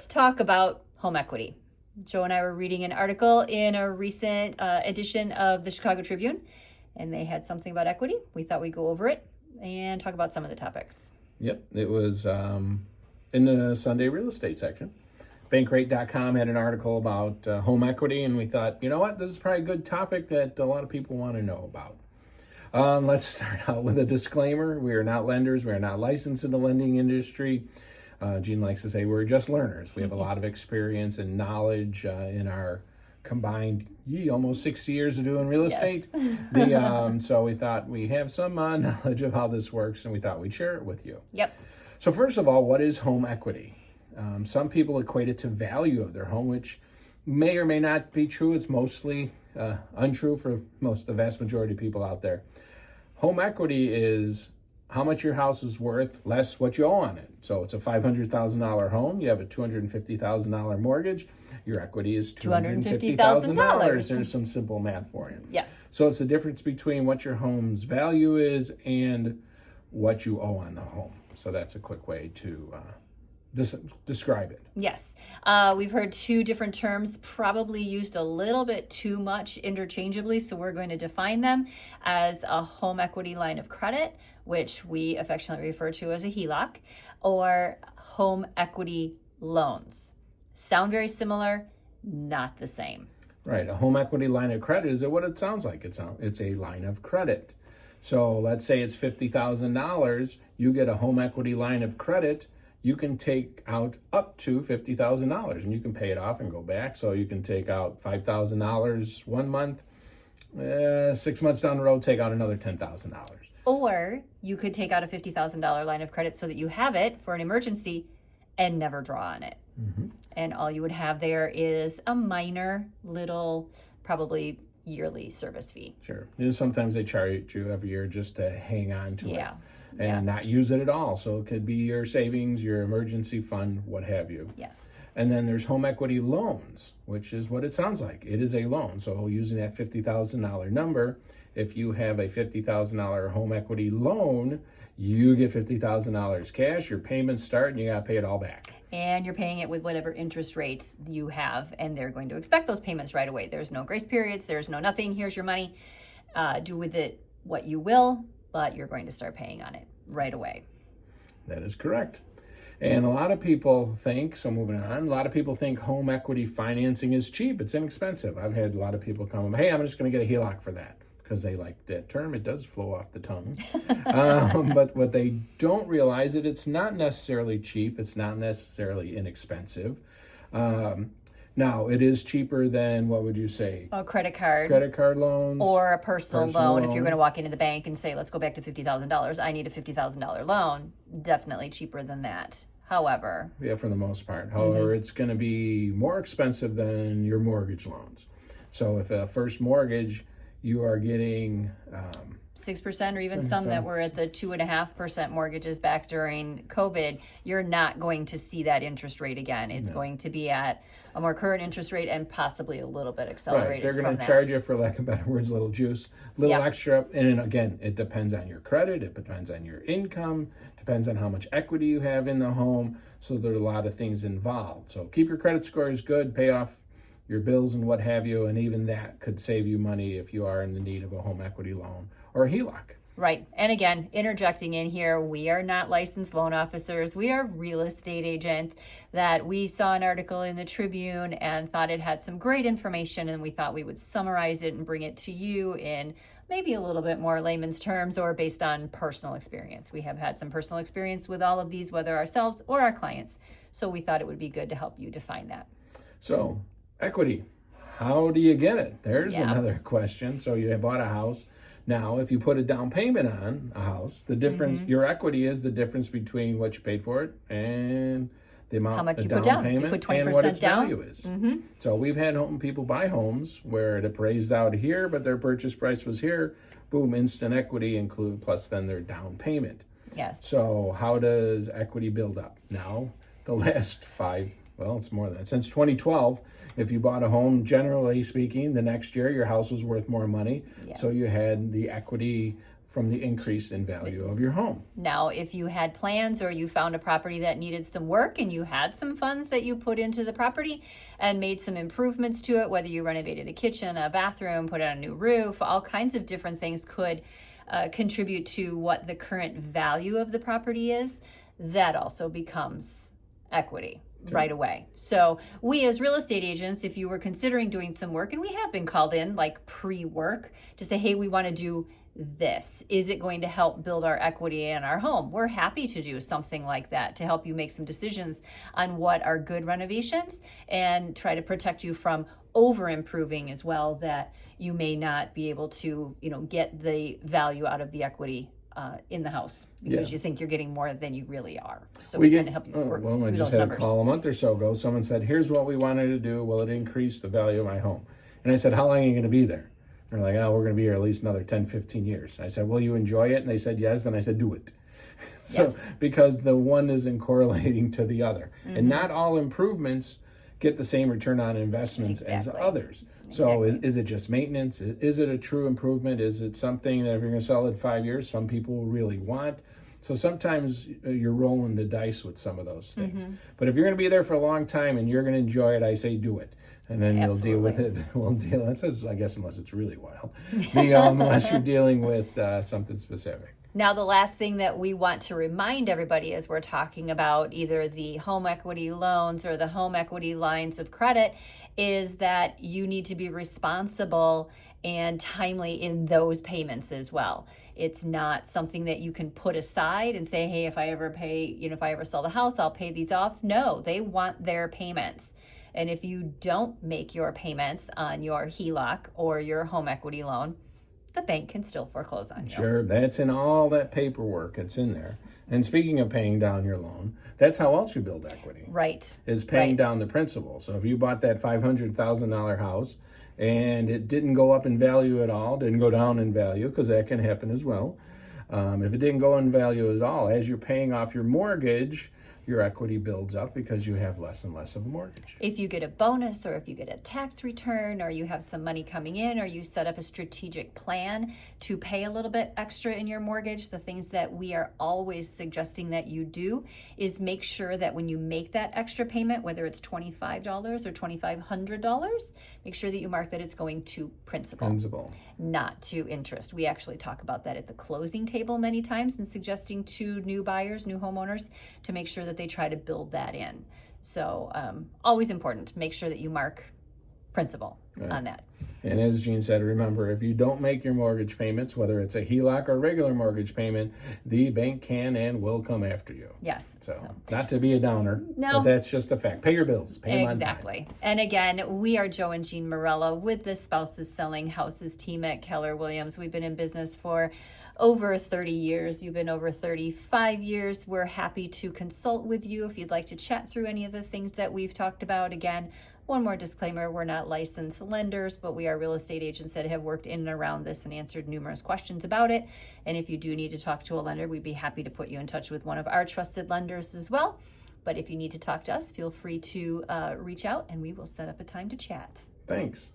let's talk about home equity. Joe and I were reading an article in a recent edition of the Chicago Tribune, and they had something about equity. We thought we'd go over it and talk about some of the topics. Yep, it was in the Sunday real estate section. Bankrate.com had an article about home equity, and we thought, you know what, this is probably a good topic that a lot of people want to know about. Let's start out with a disclaimer. We are not lenders. We are not licensed in the lending industry. Gene likes to say we're just learners. We have a lot of experience and knowledge in our combined almost 60 years of doing real estate. So we thought we have some knowledge of how this works, and we thought we'd share it with you. Yep. So first of all, what is home equity? Some people equate it to value of their home, which may or may not be true. It's mostly untrue for the vast majority of people out there. Home equity is how much your house is worth less what you owe on it. So it's a $500,000 home. You have a $250,000 mortgage. Your equity is $250,000. There's some simple math for you. Yes. So it's the difference between what your home's value is and what you owe on the home. So that's a quick way to describe it. Yes. We've heard two different terms, probably used a little bit too much interchangeably, so we're going to define them as a home equity line of credit, which we affectionately refer to as a HELOC, or home equity loans. Sound very similar, not the same. Right. A home equity line of credit is what it sounds like. It's a line of credit. So let's say it's $50,000. You get a home equity line of credit. You can take out up to $50,000 and you can pay it off and go back. So you can take out $5,000 one month, 6 months down the road, take out another $10,000. Or you could take out a $50,000 line of credit so that you have it for an emergency and never draw on it. Mm-hmm. And all you would have there is a minor little, probably yearly service fee. Sure. Sometimes they charge you every year just to hang on to it. And not use it at all. So it could be your savings, your emergency fund, what have you. Yes. And then there's home equity loans, which is what it sounds like. It is a loan. So using that $50,000 number, if you have a $50,000 home equity loan, you get $50,000 cash, your payments start, and you got to pay it all back. And you're paying it with whatever interest rates you have, and they're going to expect those payments right away. There's no grace periods. There's no nothing. Here's your money. Do with it what you will, but you're going to start paying on it right away. That is correct. And a lot of people think, so moving on, a lot of people think home equity financing is cheap. It's inexpensive. I've had a lot of people come, hey, I'm just going to get a HELOC for that, because they like that term. It does flow off the tongue. But what they don't realize is it's not necessarily cheap. It's not necessarily inexpensive. Now, it is cheaper than, what would you say? A credit card. Credit card loans. Or a personal loan. If you're going to walk into the bank and say, let's go back to $50,000, I need a $50,000 loan. Definitely cheaper than that. However. Yeah, for the most part. However, it's going to be more expensive than your mortgage loans. So if a first mortgage, you are getting 6%, or even some that were at the 2.5% mortgages back during COVID, you're not going to see that interest rate again. It's going to be at a more current interest rate and possibly a little bit accelerated. Right, they're going to charge you, for lack of better words, a little juice, a little extra. And again, it depends on your credit, it depends on your income, depends on how much equity you have in the home. So there are a lot of things involved. So keep your credit scores good, pay off your bills and what have you, and even that could save you money if you are in the need of a home equity loan or a HELOC. Right. And again, interjecting in here, we are not licensed loan officers. We are real estate agents that we saw an article in the Tribune and thought it had some great information, and we thought we would summarize it and bring it to you in maybe a little bit more layman's terms or based on personal experience. We have had some personal experience with all of these, whether ourselves or our clients. So we thought it would be good to help you define that. So equity, how do you get it? There's another question. So you have bought a house. Now, if you put a down payment on a house, the difference, your equity is the difference between what you paid for it and the amount of down payment and what its value is. So we've had people buy homes where it appraised out here, but their purchase price was here. Boom, instant equity include plus then their down payment. Yes. So how does equity build up? Now, the last it's more than that. Since 2012, if you bought a home, generally speaking, the next year your house was worth more money. Yeah. So you had the equity from the increase in value of your home. Now, if you had plans or you found a property that needed some work and you had some funds that you put into the property and made some improvements to it, whether you renovated a kitchen, a bathroom, put on a new roof, all kinds of different things could contribute to what the current value of the property is, that also becomes equity. Sure. Right away. So we as real estate agents, if you were considering doing some work, and we have been called in like pre-work to say, hey, we want to do this. Is it going to help build our equity in our home? We're happy to do something like that to help you make some decisions on what are good renovations and try to protect you from over improving as well, that you may not be able to, get the value out of the equity in the house because you think you're getting more than you really are. So we kind of help you work well, I through just those had numbers. a call a month or so ago. Someone said, here's what we wanted to do. Will it increase the value of my home? And I said, how long are you going to be there? They're like, oh, we're going to be here at least another 10, 15 years. I said, will you enjoy it? And they said, yes. Then I said, do it. So, yes. Because the one isn't correlating to the other. Mm-hmm. And not all improvements get the same return on investments as others. So is it just maintenance? Is it a true improvement? Is it something that if you're going to sell it in 5 years, some people will really want? So sometimes you're rolling the dice with some of those things. Mm-hmm. But if you're going to be there for a long time and you're going to enjoy it, I say do it. And then you'll deal with it. We'll deal. That says, I guess, unless it's really wild, unless you're dealing with something specific. Now, the last thing that we want to remind everybody as we're talking about either the home equity loans or the home equity lines of credit is that you need to be responsible and timely in those payments as well. It's not something that you can put aside and say, hey, if I ever sell the house, I'll pay these off. No, they want their payments. And if you don't make your payments on your HELOC or your home equity loan, the bank can still foreclose on you. Sure, that's in all that paperwork. It's in there. And speaking of paying down your loan, that's how else you build equity. Right. Is paying down the principal. So if you bought that $500,000 house and it didn't go up in value at all, didn't go down in value, because that can happen as well. If it didn't go in value at all, as you're paying off your mortgage, your equity builds up because you have less and less of a mortgage. If you get a bonus or if you get a tax return or you have some money coming in or you set up a strategic plan to pay a little bit extra in your mortgage, the things that we are always suggesting that you do is make sure that when you make that extra payment, whether it's $25 or $2,500, make sure that you mark that it's going to principal, not to interest. We actually talk about that at the closing table many times and suggesting to new buyers, new homeowners, to make sure that they try to build that in. So always important, make sure that you mark principal on that. And as Jean said, remember, if you don't make your mortgage payments, whether it's a HELOC or regular mortgage payment, the bank can and will come after you. Yes. So not to be a downer, no, but that's just a fact. Pay your bills. Pay them on time. Exactly. And again, we are Joe and Jean Morella with the Spouses Selling Houses team at Keller Williams. We've been in business for over 30 years. You've been over 35 years. We're happy to consult with you if you'd like to chat through any of the things that we've talked about. Again, one more disclaimer, we're not licensed lenders, but we are real estate agents that have worked in and around this and answered numerous questions about it. And if you do need to talk to a lender, we'd be happy to put you in touch with one of our trusted lenders as well. But if you need to talk to us, feel free to reach out and we will set up a time to chat. Thanks.